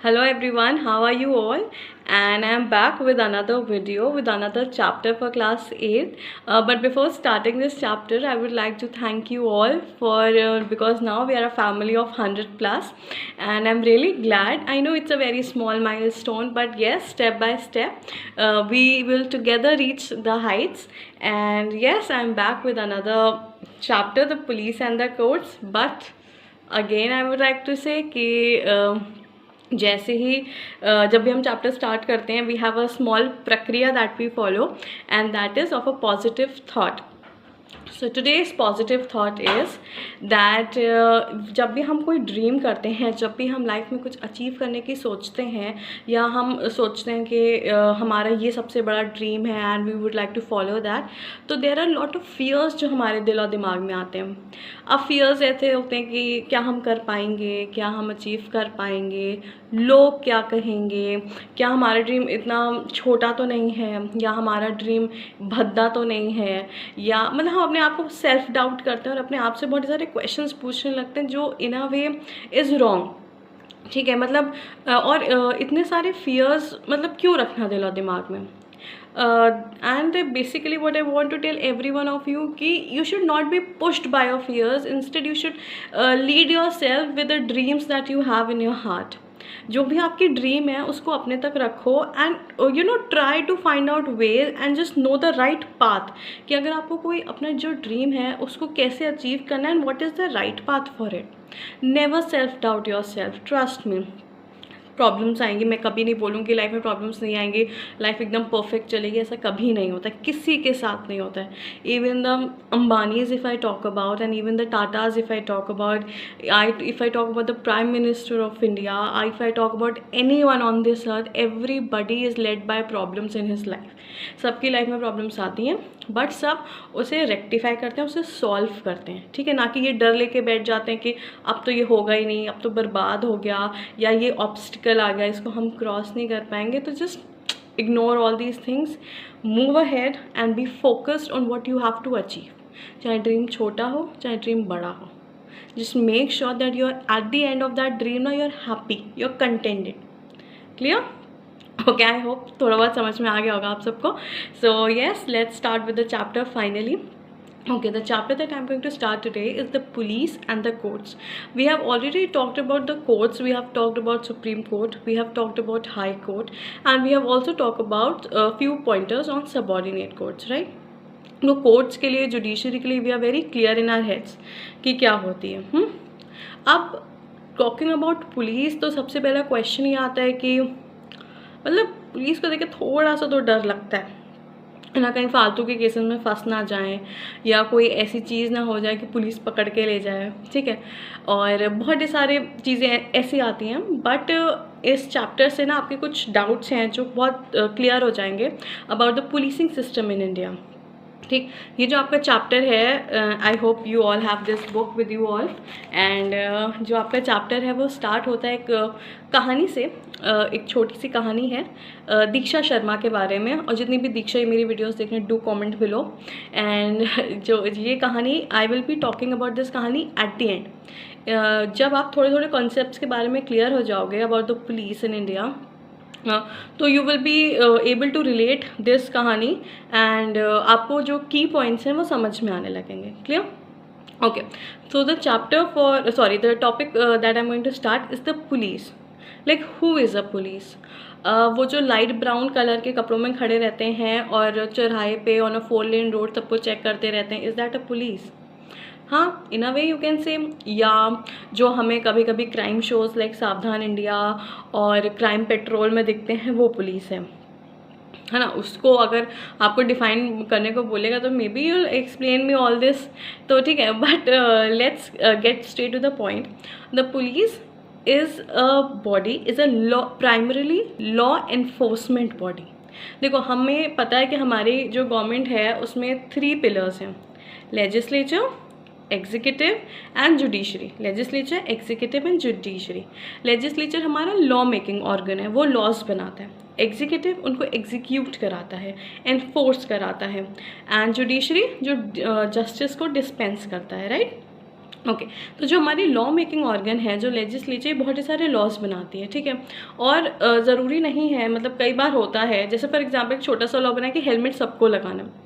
Hello everyone, how are you all? And I am back with another video with another chapter for class 8. But before starting this chapter, I would like to thank you all for because now we are a family of 100 plus, and I'm really glad. I know it's a very small milestone, but yes, step by step, we will together reach the heights. And yes, I'm back with another chapter, the police and the courts. But again, I would like to say कि जैसे ही जब भी हम chapter start करते हैं we have a small प्रक्रिया that we follow and that is of a positive thought. So today's positive thought is that जब भी हम कोई ड्रीम करते हैं, जब भी हम लाइफ में कुछ अचीव करने की सोचते हैं या हम सोचते हैं कि हमारा ये सबसे बड़ा ड्रीम है and we would like to follow that, तो there are lot of fears जो हमारे दिल और दिमाग में आते हैं. अब फियर्स ऐसे होते हैं कि क्या हम कर पाएंगे, क्या हम अचीव कर पाएंगे, लोग क्या कहेंगे, क्या हमारा ड्रीम इतना छोटा तो नहीं है, या हमारा ड्रीम भद्दा तो नहीं है, या मतलब हम अपने आप को सेल्फ डाउट करते हैं और अपने आप से बहुत सारे क्वेश्चंस पूछने लगते हैं जो इन अ वे इज़ रॉन्ग. ठीक है, मतलब और इतने सारे फियर्स मतलब क्यों रखना दिल और दिमाग में. And basically what I want to tell every one of you कि you should not be pushed by your fears. Instead you should lead yourself with the dreams that you have in your heart. जो भी आपकी dream है उसको अपने तक रखो and try to find out ways and just know the right path कि अगर आपको कोई अपना जो ड्रीम है उसको कैसे अचीव करना है and what is the right path for it. Never self doubt your self, trust me. Problems आएंगी, मैं कभी नहीं बोलूँगी लाइफ में प्रॉब्लम्स नहीं आएंगी, लाइफ एकदम परफेक्ट चलेगी, ऐसा कभी नहीं होता है, किसी के साथ नहीं होता है. Even the Ambanis if I talk about and even the Tatas if I talk about, if I talk about the prime minister of India, if I talk about any one on this earth, everybody is led by problems in his life. सबकी life में problems आती हैं but सब उसे rectify करते हैं, उसे solve करते हैं. ठीक है, ना कि ये डर लेके बैठ जाते हैं कि अब तो ये होगा ही नहीं, अब तो बर्बाद हो गया, या ये ऑब्स्टिकल आ गया, इसको हम क्रॉस नहीं कर पाएंगे. तो just ignore all these things, move ahead and be focused on what you have to achieve. चाहे ड्रीम छोटा हो चाहे ड्रीम बड़ा हो, just make sure that you are at the end of that dream ना you are happy, you are contented. Clear? Okay, I hope थोड़ा बहुत समझ में आ गया होगा आप सबको. So yes, let's start with the chapter finally. Okay, the chapter that I'm going to start today is the police and the courts. We have already talked about the courts, we have talked about Supreme Court, we have talked about High Court, and we have also talked about a few pointers on subordinate courts, right? तो courts के लिए, judiciary के लिए we are very clear in our heads कि क्या होती है. अब talking about police तो सबसे पहला क्वेश्चन ये आता है कि मतलब पुलिस को देखे थोड़ा सा तो डर लगता है ना, कहीं फालतू के केसेस में फंस ना जाएं या कोई ऐसी चीज़ ना हो जाए कि पुलिस पकड़ के ले जाए. ठीक है, और बहुत सारे चीज़ें ऐसी आती हैं. बट इस चैप्टर से ना आपके कुछ डाउट्स हैं जो बहुत क्लियर हो जाएंगे about the policing system in India. ठीक, ये जो आपका चैप्टर है, I hope you all have this book with you all. And जो आपका चैप्टर है वो स्टार्ट होता है एक कहानी से. एक छोटी सी कहानी है दीक्षा शर्मा के बारे में, और जितनी भी दीक्षा ये मेरी वीडियोस देखने डू कमेंट बिलो. एंड जो ये कहानी I will be talking about this कहानी एट द एंड. जब आप थोड़े थोड़े कॉन्सेप्ट्स के बारे में क्लियर हो जाओगे about the police in India, तो you will be able to relate this कहानी एंड आपको जो की पॉइंट्स हैं वो समझ में आने लगेंगे. Clear? Okay, so the topic that I am going to start is the police. Like who is a police? वो जो लाइट ब्राउन कलर के कपड़ों में खड़े रहते हैं और चौराहे पे ऑन अ 4 लेन रोड सबको चेक करते रहते हैं, इज़ दैट अ पुलिस? हाँ, इन अ वे यू कैन से. या जो हमें कभी कभी क्राइम शोज़ लाइक सावधान इंडिया और क्राइम पेट्रोल में दिखते हैं वो पुलिस है ना. उसको अगर आपको डिफाइन करने को बोलेगा तो maybe you'll explain me all this. तो ठीक है, but let's get straight to the point. The police is a body, is a law, primarily law enforcement body. देखो, हमें पता है कि हमारी जो गवर्नमेंट है उसमें 3 पिलर्स हैं: legislature, executive and judiciary. Legislature, executive and judiciary. Legislature हमारा लॉ मेकिंग ऑर्गन है, वो लॉज बनाता है. एग्जीक्यूटिव उनको एग्जीक्यूट कराता है, एनफोर्स कराता है. एंड जुडिशरी जो जस्टिस को डिस्पेंस करता है, राइट? ओके तो जो हमारी लॉ मेकिंग ऑर्गन है, जो लेजिस्लेचर, बहुत ही सारे लॉज बनाती है, ठीक है। और ज़रूरी नहीं है, मतलब कई बार होता है, जैसे फॉर एग्जांपल एक छोटा सा लॉ बना है कि हेलमेट सबको लगाना है,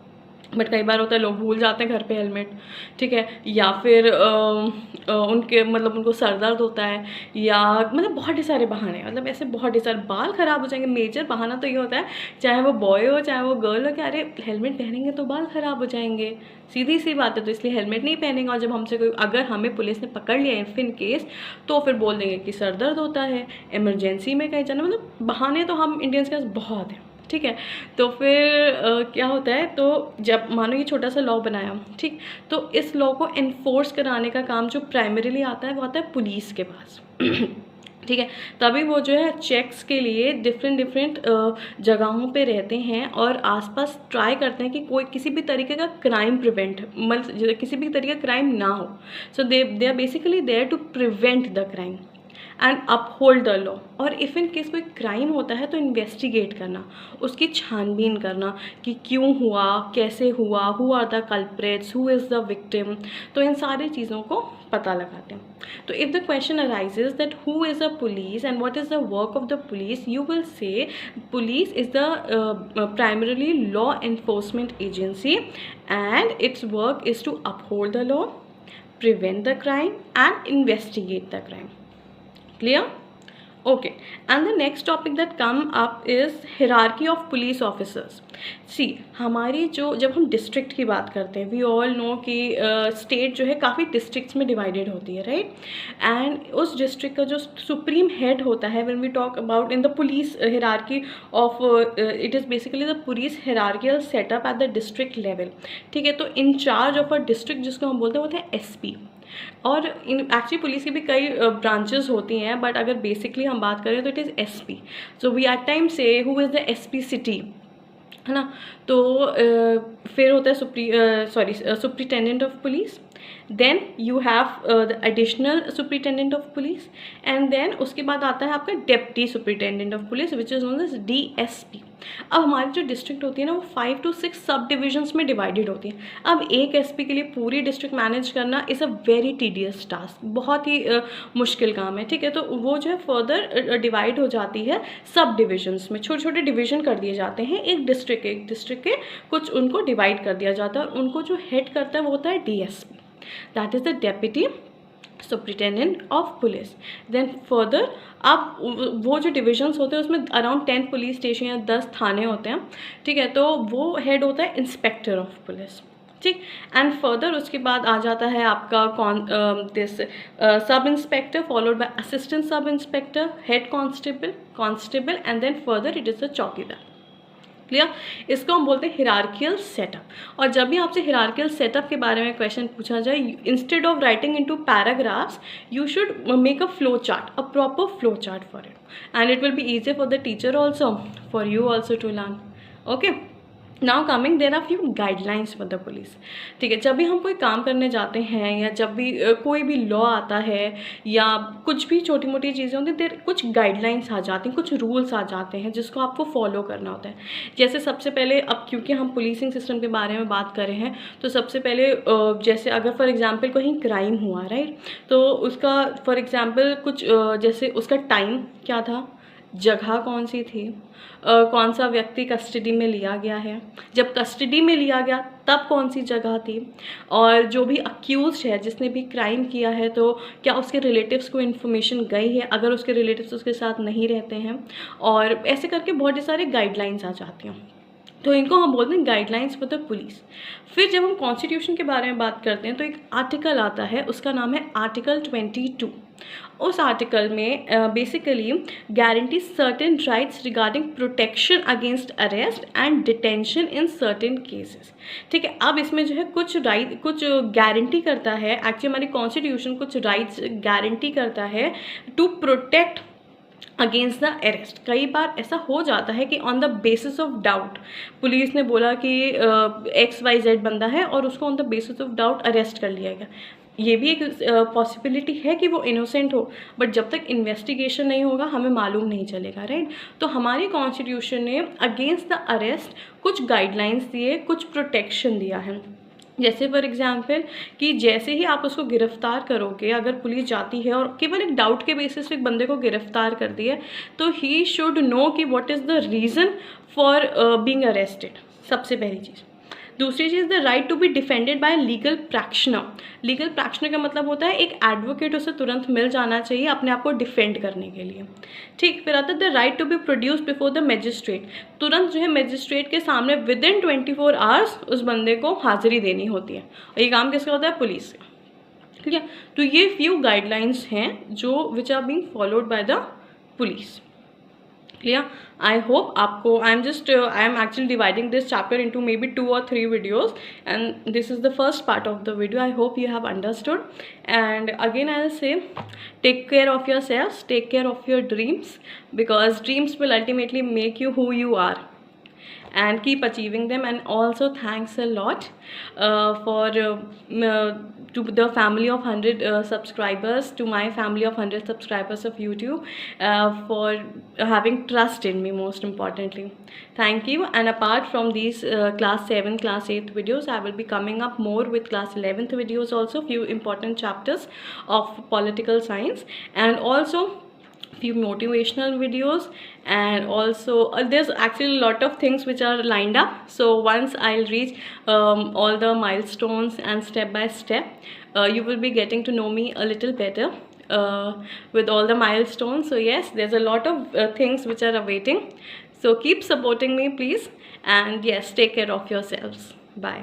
बट कई बार होता है लोग भूल जाते हैं घर पे हेलमेट, ठीक है। या फिर उनके मतलब उनको सर दर्द होता है, या मतलब बहुत ही सारे बहाने, मतलब ऐसे बहुत ही सारे, बाल ख़राब हो जाएंगे, मेजर बहाना तो ये होता है, चाहे वो बॉय हो चाहे वो गर्ल हो, कि अरे हेलमेट पहनेंगे तो बाल ख़राब हो जाएंगे, सीधी सी बात है, तो इसलिए हेलमेट नहीं पहनेंगे। और जब हमसे कोई, अगर हमें पुलिस ने पकड़ लिया इफ इन केस, तो फिर बोल देंगे कि सर दर्द होता है, इमरजेंसी में कहीं जाना, मतलब बहाने तो हम इंडियंस के पास बहुत हैं, ठीक है। तो फिर क्या होता है, तो जब मानो ये छोटा सा लॉ बनाया, ठीक, तो इस लॉ को इन्फोर्स कराने का काम जो प्राइमरीली आता है वो आता है पुलिस के पास ठीक है। तभी वो जो है चेक्स के लिए डिफरेंट जगहों पे रहते हैं और आसपास ट्राई करते हैं कि कोई किसी भी तरीके का क्राइम प्रिवेंट, मतलब किसी भी तरीके का क्राइम ना हो। So they are basically there to prevent the crime and uphold the law. और इफ़ इन केस कोई क्राइम होता है तो इन्वेस्टिगेट करना, उसकी छानबीन करना कि क्यों हुआ, कैसे हुआ, who are the culprits, who is the victim, तो इन सारी चीज़ों को पता लगाते हैं। तो if the question arises that who is a police and what is the work of the police, you will say police is the primarily law enforcement agency and its work is to uphold the law, prevent the crime and investigate the crime. Clear? Okay, and the next topic that come up is hierarchy of police officers. See, हमारी जब हम district की बात करते हैं, we all know कि state जो है काफ़ी डिस्ट्रिक्ट्स में डिवाइडेड होती है, राइट। एंड उस डिस्ट्रिक्ट का जो सुप्रीम हेड होता है, when we talk about in the police hierarchy of, it is basically the police hierarchical setup at the district level, ठीक है। तो in charge of a district जिसको हम बोलते हैं वो होता है एसपी। और इन एक्चुअली पुलिस की भी कई ब्रांचेस होती हैं, बट अगर बेसिकली हम बात करें तो it is SP. So we at time से who is the SP city, है ना। तो फिर होता है superintendent of police, then you have the additional superintendent of police, and then उसके बाद आता है आपका deputy superintendent of police which is known as DSP। अब हमारी जो डिस्ट्रिक्ट होती है ना वो 5 to 6 सब डिविजन्स में डिवाइडेड होती है। अब एक एसपी के लिए पूरी डिस्ट्रिक्ट मैनेज करना is a very tedious task, बहुत ही मुश्किल काम है, ठीक है। तो वो जो है फर्दर डिवाइड हो जाती है सब डिविजन्स में, छोटे छोटे डिवीजन कर दिए जाते हैं। एक डिस्ट्रिक्ट के कुछ उनको डिवाइड कर दिया जाता है, और उनको जो हेड करता है वो होता है DSP, that is the deputy superintendent of police. Then further अब वो जो डिविजन्स होते हैं उसमें अराउंड 10 पुलिस स्टेशन या 10 थाने होते हैं, ठीक है। तो वो हेड होता है इंस्पेक्टर ऑफ पुलिस, ठीक। एंड फर्दर उसके बाद आ जाता है आपका sub inspector followed by assistant sub inspector, head constable and then further it is the chowkidar. Clear? इसको हम बोलते हैं हिरार्कियल सेटअप। और जब भी आपसे हिरार्कियल सेटअप के बारे में क्वेश्चन पूछा जाए, instead of writing into paragraphs you should make a flow chart, a proper flow chart for it, and it will be easy for the teacher also, for you also to learn. Okay, now coming there are few guidelines for the police, ठीक है। जब भी हम कोई काम करने जाते हैं या जब भी कोई भी लॉ आता है या कुछ भी छोटी मोटी चीज़ें होती हैं, देर कुछ गाइडलाइंस आ जाती हैं, कुछ रूल्स आ जाते हैं जिसको आपको फॉलो करना होता है। जैसे सबसे पहले, अब क्योंकि हम पुलिसिंग सिस्टम के बारे में बात कर रहे हैं, तो सबसे पहले जैसे अगर फॉर एग्जांपल कहीं क्राइम हुआ, राइट, तो उसका फॉर एग्जांपल कुछ जैसे उसका टाइम क्या था, जगह कौन सी थी, कौन सा व्यक्ति कस्टडी में लिया गया है, जब कस्टडी में लिया गया तब कौन सी जगह थी, और जो भी अक्यूज्ड है जिसने भी क्राइम किया है तो क्या उसके रिलेटिव्स को इन्फॉर्मेशन गई है, अगर उसके रिलेटिव्स उसके साथ नहीं रहते हैं, और ऐसे करके बहुत सारे गाइडलाइंस आ जाती हैं। तो इनको हम बोलते हैं गाइडलाइंस फॉर द पुलिस। फिर जब हम कॉन्स्टिट्यूशन के बारे में बात करते हैं तो एक आर्टिकल आता है, उसका नाम है आर्टिकल 22। उस आर्टिकल में basically guarantee certain rights regarding protection against arrest and detention in certain cases, ठीक है। अब इसमें जो है कुछ गारंटी करता है, एक्चुअली हमारी कॉन्स्टिट्यूशन कुछ राइट्स गारंटी करता है to protect against the arrest. कई बार ऐसा हो जाता है कि on the basis of doubt police ने बोला कि XYZ बंदा है और उसको on the basis of doubt arrest कर लिया गया, ये भी एक पॉसिबिलिटी है कि वो इनोसेंट हो, बट जब तक इन्वेस्टिगेशन नहीं होगा हमें मालूम नहीं चलेगा, राइट। तो हमारी कॉन्स्टिट्यूशन ने अगेंस्ट द अरेस्ट कुछ गाइडलाइंस दिए, कुछ प्रोटेक्शन दिया है। जैसे फॉर एग्जांपल कि जैसे ही आप उसको गिरफ्तार करोगे, अगर पुलिस जाती है और केवल एक डाउट के बेसिस पे एक बंदे को गिरफ्तार कर दिया, तो ही शुड नो कि what is the reason for being arrested, सबसे पहली चीज़। दूसरी चीज़, the right to be defended by legal practitioner. Legal practitioner का मतलब होता है एक एडवोकेट उसे तुरंत मिल जाना चाहिए अपने आप को डिफेंड करने के लिए। ठीक, फिर आता है the right to be produce before the magistrate. तुरंत जो है मजिस्ट्रेट के सामने विद इन 24 आवर्स उस बंदे को हाजिरी देनी होती है, और ये काम किसका होता है? पुलिस का। ठीक है, तो ये फ्यू गाइडलाइंस हैं जो which are being followed by the police. Clear? I hope आपको, I am actually dividing this chapter into maybe 2 or 3 videos, and this is the first part of the video. I hope you have understood, and again I'll say, take care of yourselves, take care of your dreams, because dreams will ultimately make you who you are, and keep achieving them. And also thanks a lot to the family of 100 subscribers, to my family of 100 subscribers of YouTube, for having trust in me, most importantly. Thank you. And apart from these class 7 class 8 videos, I will be coming up more with class 11th videos also, few important chapters of political science, and also few motivational videos, and also there's actually a lot of things which are lined up. So once I'll reach all the milestones and step by step, you will be getting to know me a little better with all the milestones. So yes, there's a lot of things which are awaiting, so keep supporting me please, and yes, take care of yourselves. Bye.